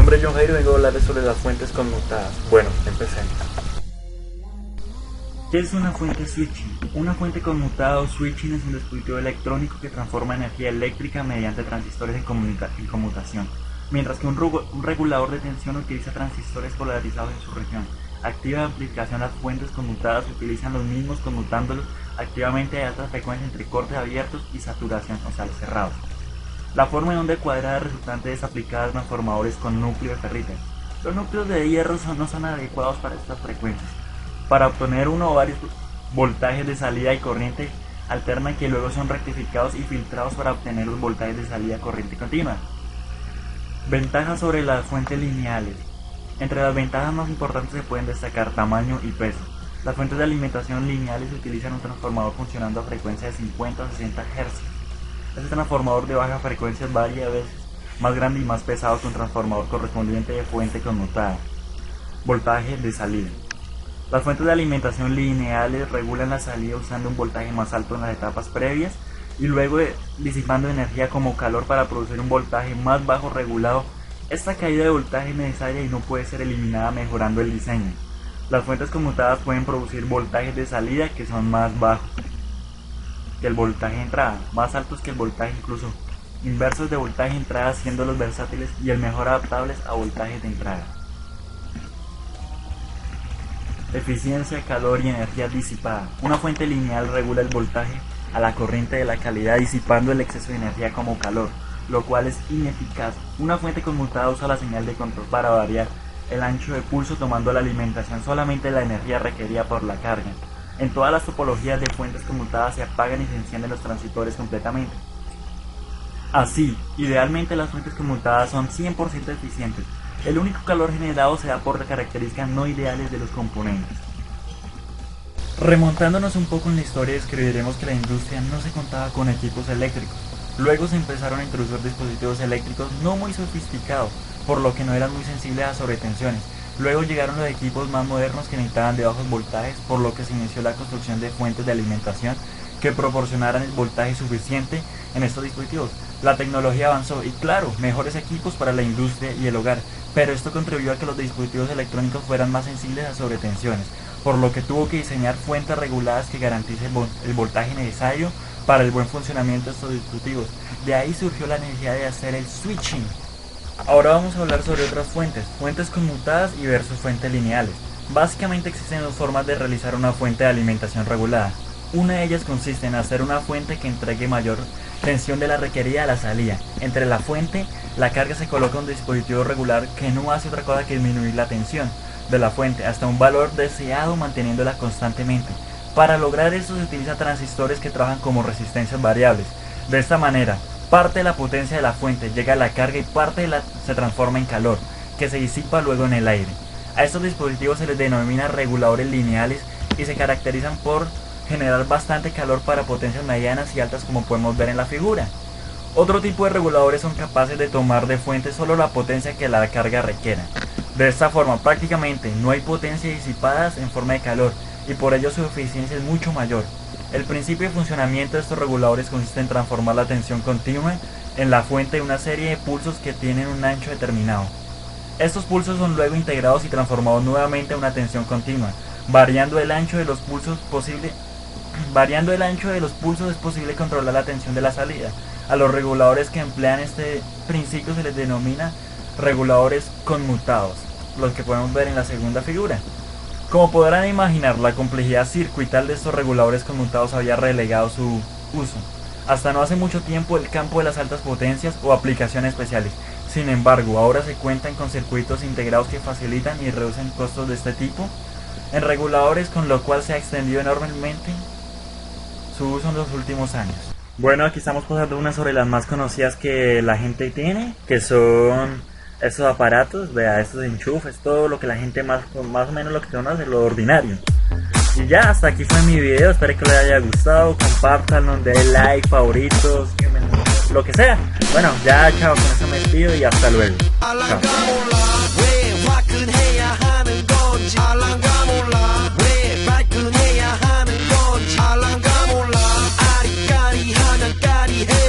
nombre es John Jairo y vengo a hablarles sobre las fuentes conmutadas. Bueno, empecemos. ¿Qué es una fuente switching? Una fuente conmutada o switching es un dispositivo electrónico que transforma energía eléctrica mediante transistores en conmutación, mientras que un regulador de tensión utiliza transistores polarizados en su región. Activa de amplificación. Las fuentes conmutadas utilizan los mismos conmutándolos activamente a alta frecuencia entre cortes abiertos y saturación, o sea, los cerrados. La forma de onda cuadrada resultante es aplicada a transformadores con núcleo de ferrite. Los núcleos de hierro no son adecuados para estas frecuencias. Para obtener uno o varios voltajes de salida y corriente alterna que luego son rectificados y filtrados para obtener los voltajes de salida corriente continua. Ventajas sobre las fuentes lineales. Entre las ventajas más importantes se pueden destacar tamaño y peso. Las fuentes de alimentación lineales utilizan un transformador funcionando a frecuencia de 50 a 60 Hz. Este transformador de baja frecuencia es varias veces más grande y más pesado que un transformador correspondiente de fuente conmutada. Voltaje de salida. Las fuentes de alimentación lineales regulan la salida usando un voltaje más alto en las etapas previas y luego disipando energía como calor para producir un voltaje más bajo regulado. Esta caída de voltaje es necesaria y no puede ser eliminada mejorando el diseño. Las fuentes conmutadas pueden producir voltajes de salida que son más bajos que el voltaje de entrada, más altos que el voltaje incluso inversos de voltaje de entrada, siendo los versátiles y el mejor adaptables a voltajes de entrada. Eficiencia, calor y energía disipada. Una fuente lineal regula el voltaje a la corriente de la calidad disipando el exceso de energía como calor, lo cual es ineficaz. Una fuente conmutada usa la señal de control para variar el ancho de pulso tomando la alimentación solamente la energía requerida por la carga. En todas las topologías de fuentes conmutadas se apagan y se encienden los transistores completamente. Así, idealmente las fuentes conmutadas son 100% eficientes. El único calor generado se da por características no ideales de los componentes. Remontándonos un poco en la historia, describiremos que la industria no se contaba con equipos eléctricos. Luego se empezaron a introducir dispositivos eléctricos no muy sofisticados, por lo que no eran muy sensibles a sobretensiones. Luego llegaron los equipos más modernos que necesitaban de bajos voltajes, por lo que se inició la construcción de fuentes de alimentación que proporcionaran el voltaje suficiente en estos dispositivos. La tecnología avanzó y claro, mejores equipos para la industria y el hogar, pero esto contribuyó a que los dispositivos electrónicos fueran más sensibles a sobretensiones, por lo que tuvo que diseñar fuentes reguladas que garanticen el voltaje necesario para el buen funcionamiento de estos dispositivos. De ahí surgió la necesidad de hacer el switching. Ahora vamos a hablar sobre otras fuentes conmutadas y versus fuentes lineales. Básicamente existen dos formas de realizar una fuente de alimentación regulada. Una de ellas consiste en hacer una fuente que entregue mayor tensión de la requerida a la salida. Entre la fuente, la carga se coloca un dispositivo regular que no hace otra cosa que disminuir la tensión de la fuente hasta un valor deseado manteniéndola constantemente. Para lograr esto se utilizan transistores que trabajan como resistencias variables. De esta manera, parte de la potencia de la fuente llega a la carga y parte se transforma en calor, que se disipa luego en el aire. A estos dispositivos se les denomina reguladores lineales y se caracterizan por generar bastante calor para potencias medianas y altas como podemos ver en la figura. Otro tipo de reguladores son capaces de tomar de fuente solo la potencia que la carga requiera. De esta forma prácticamente no hay potencia disipadas en forma de calor y por ello su eficiencia es mucho mayor. El principio de funcionamiento de estos reguladores consiste en transformar la tensión continua en la fuente de una serie de pulsos que tienen un ancho determinado. Estos pulsos son luego integrados y transformados nuevamente a una tensión continua. Variando el ancho de los pulsos es posible controlar la tensión de la salida. A los reguladores que emplean este principio se les denomina reguladores conmutados, los que podemos ver en la segunda figura. Como podrán imaginar, la complejidad circuital de estos reguladores conmutados había relegado su uso. Hasta no hace mucho tiempo el campo de las altas potencias o aplicaciones especiales. Sin embargo, ahora se cuentan con circuitos integrados que facilitan y reducen costos de este tipo en reguladores, con lo cual se ha extendido enormemente su uso en los últimos años. Bueno, aquí estamos pasando una sobre las más conocidas que la gente tiene, que son estos aparatos, vea, estos enchufes, todo lo que la gente más o menos lo que conoce, lo ordinario. Y ya, hasta aquí fue mi video, espero que les haya gustado, compártanlo, denle like, favoritos, lo que sea. Bueno, ya chao, con eso me despido y hasta luego. Chao.